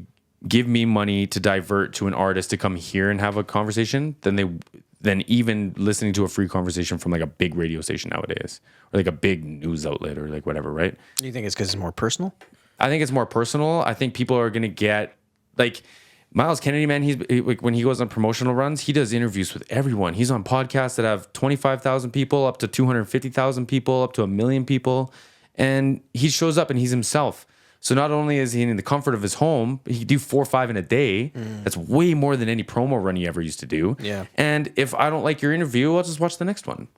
give me money to divert to an artist to come here and have a conversation than even listening to a free conversation from like a big radio station nowadays or like a big news outlet or like whatever, right? Do you think it's because it's more personal? I think it's more personal. I think people are going to get like Miles Kennedy, man. Like when he goes on promotional runs, he does interviews with everyone. He's on podcasts that have 25,000 people up to 250,000 people, up to 1 million people. And he shows up and he's himself. So not only is he in the comfort of his home, he can do 4 or 5 in a day. That's way more than any promo run you ever used to do. Yeah. And if I don't like your interview, I'll just watch the next one.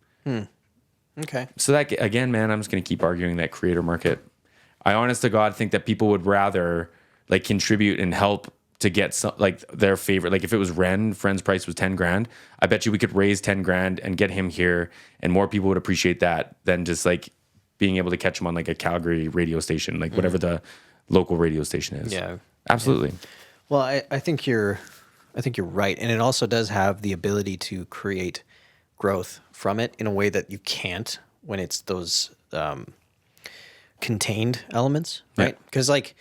Okay. So that, again, man, I'm just going to keep arguing that creator market. I honest to God think that people would rather like contribute and help to get some, like their favorite. Like if it was Friend's price was 10 grand, I bet you we could raise 10 grand and get him here and more people would appreciate that than just like being able to catch him on like a Calgary radio station, like whatever the local radio station is. Yeah. Absolutely. Yeah. Well, I think you're right. And it also does have the ability to create growth from it in a way that you can't when it's those contained elements, right? Because like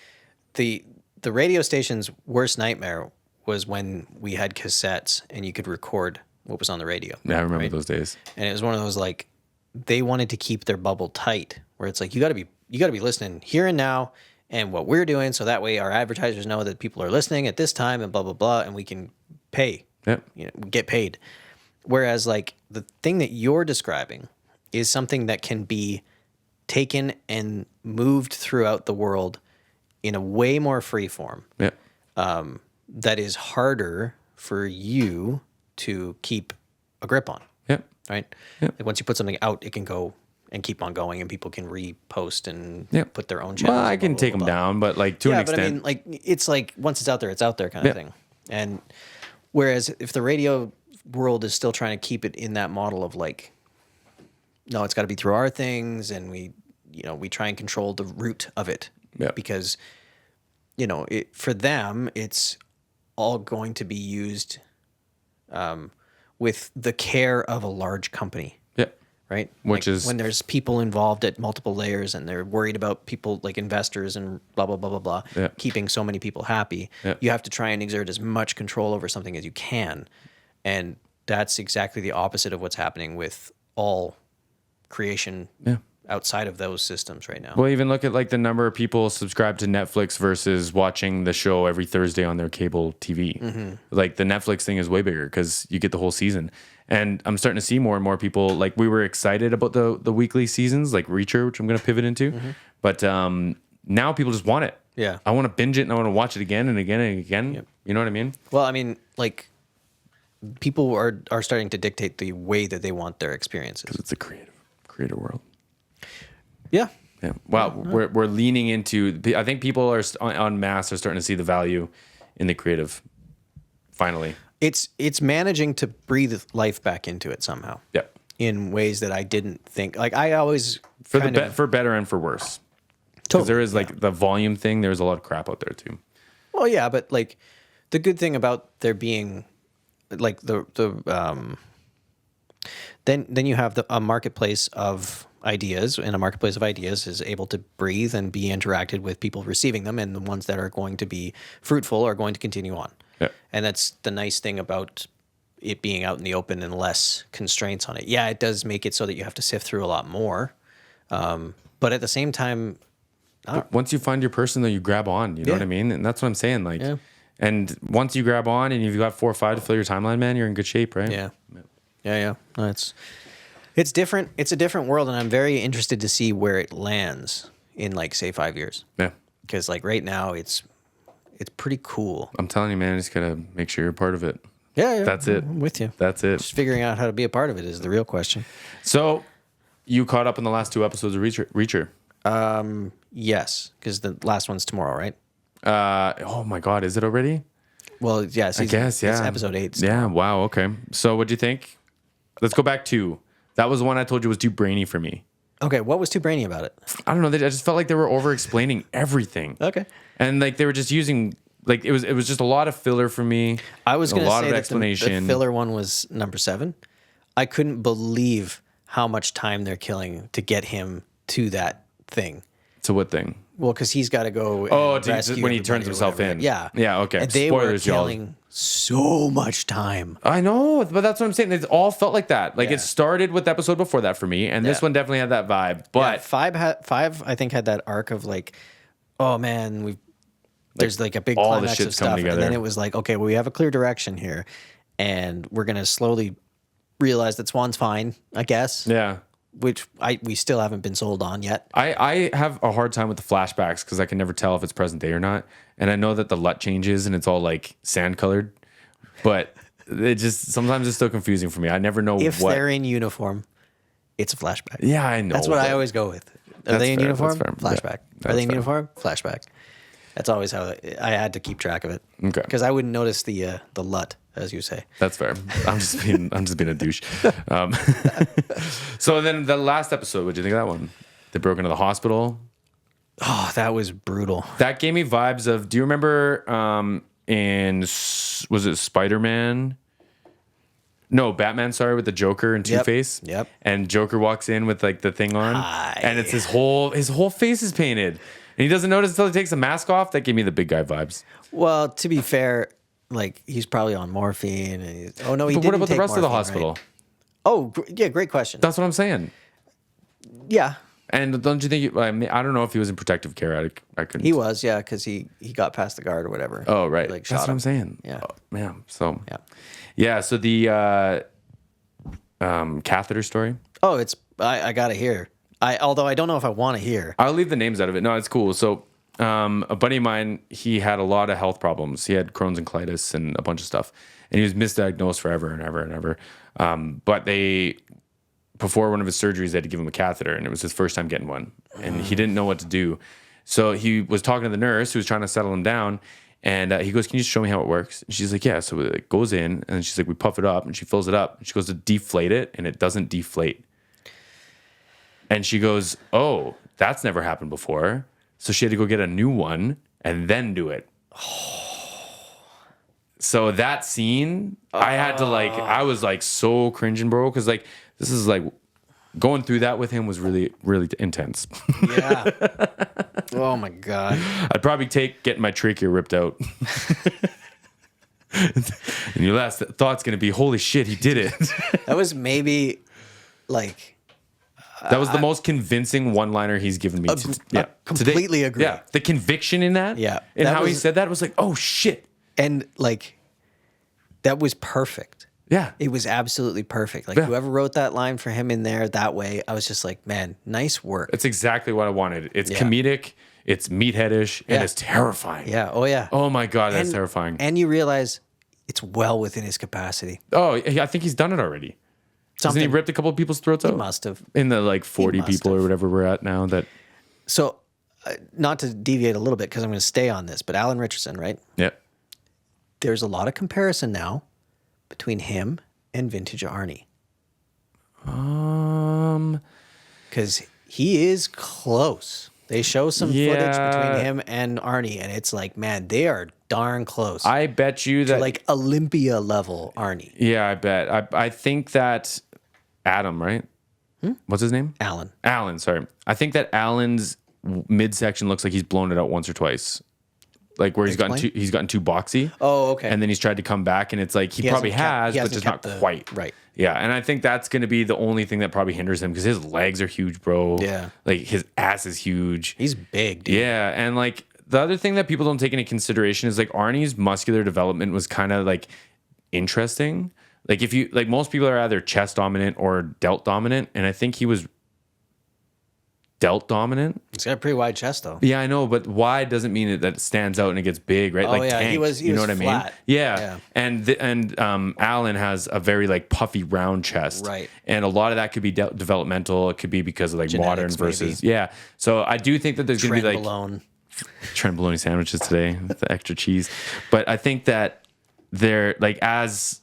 the radio station's worst nightmare was when we had cassettes and you could record what was on the radio. Yeah, I remember those days. And it was one of those like they wanted to keep their bubble tight where it's like you got to be listening here and now and what we're doing so that way our advertisers know that people are listening at this time and blah blah blah and we can pay. Get paid. Whereas like the thing that you're describing is something that can be taken and moved throughout the world in a way more free form. That is harder for you to keep a grip on. Right? Like once you put something out, it can go and keep on going, and people can repost and put their own channels. Well, I can take them down, but like to an extent. But I mean, like it's like once it's out there kind of thing. And whereas if the radio world is still trying to keep it in that model of like, no, it's got to be through our things, and we try and control the root of it because for them it's all going to be used with the care of a large company. Right? Which like is when there's people involved at multiple layers and they're worried about people like investors and blah, blah, blah, blah, blah, keeping so many people happy. You have to try and exert as much control over something as you can. And that's exactly the opposite of what's happening with all creation outside of those systems right now. Well, even look at like the number of people subscribed to Netflix versus watching the show every Thursday on their cable TV. Like the Netflix thing is way bigger because you get the whole season. And I'm starting to see more and more people, like we were excited about the weekly seasons, like Reacher, which I'm going to pivot into. But now people just want it. Yeah. I want to binge it and I want to watch it again and again and again. Yep. You know what I mean? Well, I mean, like people are starting to dictate the way that they want their experiences. It's a creative world. Yeah. Yeah. Wow. We're leaning into, I think people are en masse are starting to see the value in the creative. Finally. It's managing to breathe life back into it somehow. Yeah. In ways that I didn't think. Like I always for better and for worse. Because there is like the volume thing. There's a lot of crap out there too. Well, yeah, but like the good thing about there being like then you have a marketplace of ideas, and a marketplace of ideas is able to breathe and be interacted with people receiving them, and the ones that are going to be fruitful are going to continue on. Yeah. And that's the nice thing about it being out in the open and less constraints on it. Yeah, it does make it so that you have to sift through a lot more. But at the same time, once you find your person, though, you grab on. You know what I mean? And that's what I'm saying. Like, and once you grab on and you've got 4 or 5 to fill your timeline, man, you're in good shape, right? Yeah. No, it's different. It's a different world, and I'm very interested to see where it lands in, like, say, 5 years. Yeah. Because, like, right now, it's pretty cool. I'm telling you, man, just gotta make sure you're part of it. Yeah. That's it. I'm with you. That's it. Just figuring out how to be a part of it is the real question. So, you caught up in the last 2 episodes of Reacher. Yes, because the last one's tomorrow, right? Oh my God, is it already? Well, yeah. I guess, yeah. It's episode 8. So. Yeah, wow, okay. So what'd you think? Let's go back to, that was the one I told you was too brainy for me. Okay, what was too brainy about it? I don't know, I just felt like they were over-explaining everything. Okay. And like they were just using, like it was just a lot of filler for me. I was going to say of that explanation. the filler one was number 7. I couldn't believe how much time they're killing to get him to that thing. To what thing? Well, because he's got to go. When he turns himself in. Yeah. Yeah. Okay. And they Spoilers, were killing so much time. I know, but that's what I'm saying. It all felt like that. Like it started with the episode before that for me, and this one definitely had that vibe. But 5, I think, had that arc of like, oh man, there's like a big all the climax shit's of stuff, coming together. and then it was like, okay, well, we have a clear direction here, and we're gonna slowly realize that Swan's fine, I guess. Yeah. Which we still haven't been sold on yet. I have a hard time with the flashbacks because I can never tell if it's present day or not. And I know that the LUT changes and it's all like sand colored, but it just sometimes it's still confusing for me. I never know if they're in uniform, it's a flashback. Yeah, I know. That's what I always go with. Are they in uniform? Flashback. Yeah, Are they in uniform? Flashback. That's always how I had to keep track of it. Okay. Because I wouldn't notice the LUT, as you say. That's fair. I'm just being a douche. So then the last episode, what did you think of that one? They broke into the hospital. Oh, that was brutal. That gave me vibes of. Do you remember was it Spider-Man? No, Batman. Sorry, with the Joker and Two-Face. Yep. And Joker walks in with like the thing on, and it's his whole face is painted, and he doesn't notice until he takes the mask off. That gave me the big guy vibes. Well, to be fair, like he's probably on morphine. And he But didn't. What about the rest of the morphine, hospital? Right? Oh, yeah, great question. That's what I'm saying. Yeah. And don't you think? I don't know if he was in protective care. I couldn't. He was, yeah, because he got past the guard or whatever. Oh, right. Like, That's what I'm saying. Yeah. Oh, man. So. Yeah. Yeah. So the catheter story. Oh, I gotta hear. Although I don't know if I want to hear. I'll leave the names out of it. No, it's cool. So a buddy of mine, he had a lot of health problems. He had Crohn's and colitis and a bunch of stuff, and he was misdiagnosed forever and ever and ever. But before one of his surgeries, they had to give him a catheter, and it was his first time getting one, and he didn't know what to do. So he was talking to the nurse who was trying to settle him down, and he goes, "Can you just show me how it works?" And she's like, "Yeah." So it goes in, and she's like, "We puff it up," and she fills it up, and she goes to deflate it, and it doesn't deflate. And she goes, "Oh, that's never happened before." So she had to go get a new one and then do it. So that scene, I had to I was like so cringing, bro, because like this is like going through that with him was really, really intense. Yeah. Oh my God. I'd probably take getting my trachea ripped out. And your last thought's gonna be, "Holy shit, he did it." That was maybe like That was the most convincing one-liner he's given me. Completely agree. Yeah, the conviction in that. Yeah, and that how he was- said that was like, oh shit. And like, that was perfect. Yeah, It was absolutely perfect. Like Yeah. whoever wrote that line for him in there that way, I was just like, man, nice work. it's exactly what I wanted. It's Yeah. comedic, it's meatheadish, and Yeah. it's terrifying. Yeah. Oh yeah. Oh my god, that's And- terrifying. And you realize it's well within his capacity. Oh, I think he's done it already. Hasn't he Something ripped a couple of people's throats out? must have. In the like 40 must people or have. whatever we're at now. That So, not to deviate a little bit because I'm going to stay on this, but Alan Richardson, right? yeah. There's a lot of comparison now between him and vintage Arnie because he is close. They show some footage Yeah. between him and Arnie, and it's like, man, they are darn close. I bet you that Like Olympia level Arnie. yeah, I bet. I think that Adam, right? What's his name? Alan. Alan, sorry. I think that Alan's midsection looks like he's blown it out once or twice. Like where he's gotten too boxy. Oh, okay. And then he's tried to come back and it's like he He probably hasn't kept- has, he but hasn't just not kept the- quite. right. Yeah, and I think that's going to be the only thing that probably hinders him because his legs are huge, bro. Yeah. Like his ass is huge. He's big, dude. Yeah, and like the other thing that people don't take into consideration is like Arnie's muscular development was kind of like interesting. Like if you like most people are either chest dominant or delt dominant, and I think he was delt dominant. He's got a pretty wide chest, though. Yeah, I know, but wide doesn't mean that it stands out and it gets big, right? Oh, like yeah, he tank, was- he you know was what I mean? flat. Yeah. And Alan has a very like puffy round chest. Right. And a lot of that could be developmental. It could be because of like modern Genetics, versus yeah. So I do think that there's going to be like Trenbolone. bologna sandwiches today with the extra cheese. But I think that they're like, as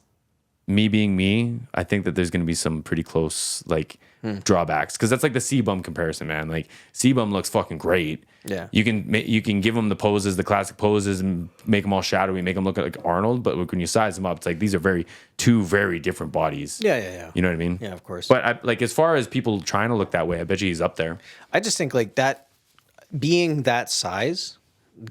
me being me, I think that there's going to be some pretty close like drawbacks because that's like the C-Bum comparison, man. Like C-Bum looks fucking great. Yeah. You can give him the poses, the classic poses, and make them all shadowy, make them look like Arnold. But when you size them up, it's like these are two very different bodies. Yeah. You know what I mean? Yeah, of course. But I, like as far as people trying to look that way, I bet you he's up there. I just think like that being that size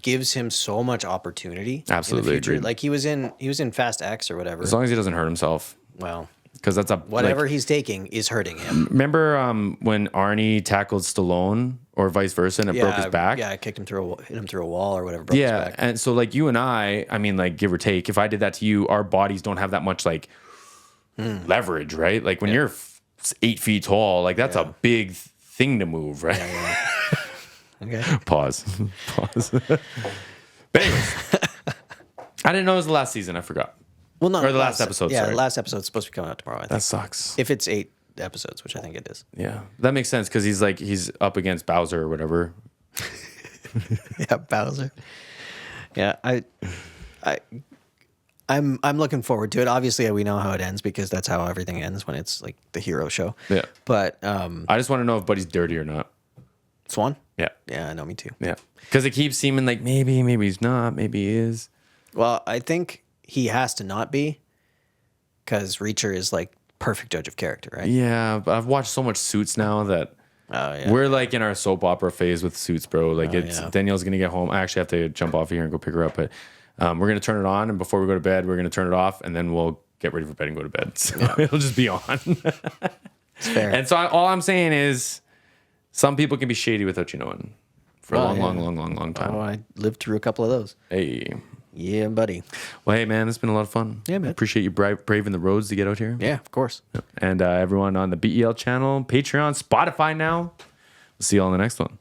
gives him so much opportunity. Absolutely in the future. agreed. Like he was in Fast X or whatever. As long as he doesn't hurt himself, Well, because that's a whatever like, he's taking is hurting him. remember when Arnie tackled Stallone or vice versa and it broke his back? Yeah, I kicked him hit him through a wall or whatever. Broke his Yeah, back. and so like you and I mean, like give or take, if I did that to you, our bodies don't have that much like leverage, right? Like when you're 8 feet tall, like that's a big thing to move, right? Okay. Pause. But anyways, I didn't know it was the last season. I forgot. Well, not Or the last episode, Yeah, sorry. the last episode's supposed to be coming out tomorrow. I think. That sucks. If it's 8 episodes, which I think it is. Yeah, that makes sense because he's up against Bowser or whatever. Yeah, Bowser. Yeah, I'm looking forward to it. Obviously, we know how it ends because that's how everything ends when it's like the hero show. Yeah. But I just want to know if Buddy's dirty or not. Swan. Yeah. Yeah, I know. Me too. Yeah. Because it keeps seeming like maybe he's not, maybe he is. Well, I think he has to not be because Reacher is like perfect judge of character, right? Yeah, but I've watched so much Suits now that Oh yeah. we're like in our soap opera phase with Suits, bro. Like yeah. Danielle's gonna get home. I actually have to jump off here and go pick her up, but we're gonna turn it on, and before we go to bed, we're gonna turn it off, and then we'll get ready for bed and go to bed. So it'll just be on. It's fair. And so all I'm saying is, some people can be shady without you knowing for a long time. Oh, I lived through a couple of those. Hey. Yeah, buddy. Well, hey, man, it's been a lot of fun. Yeah, man. I appreciate you braving the roads to get out here. Yeah, of course. And everyone on the BEL channel, Patreon, Spotify now. We'll see you all in the next one.